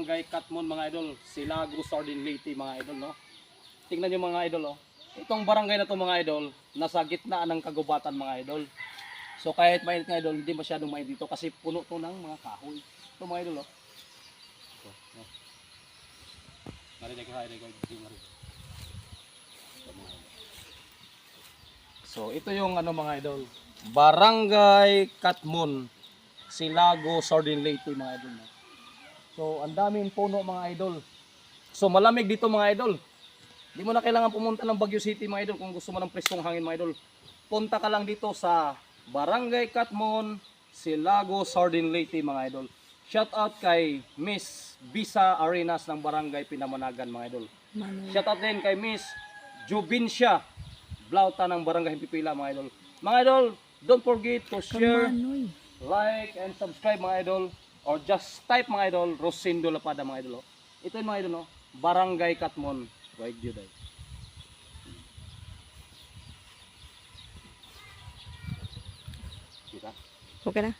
Barangay Katmon mga idol, Silago Sardin Leyte mga idol, no. Tingnan niyo mga idol, oh. Itong barangay na to mga idol, nasa gitna ng kagubatan mga idol. So kahit mainit mga idol, hindi masyadong mainit dito kasi puno to ng mga kahoy. Ito mga idol, oh. Ito, no. Marinig ko, marinig. So ito yung ano mga idol, Barangay Katmon, Silago Sardin Leyte mga idol, no. So ang daming puno mga idol. So malamig dito mga idol. Di mo na kailangan pumunta ng Baguio City mga idol kung gusto mo ng preskong hangin mga idol. Punta ka lang dito sa Barangay Katmon, Silago Sardin Leyte mga idol. Shout out kay Miss Bisa Arenas ng Barangay Pinamanagan mga idol. Shout out din kay Miss Jubinsya Blauta ng Barangay Himpipila mga idol. Mga idol, don't forget to share, like, and subscribe mga idol. Or just type mga idol, Rosindo Lapada mga idol. Ito yung mga idol, no? Barangay Katmon. Right, Juday. Kita? Okay na.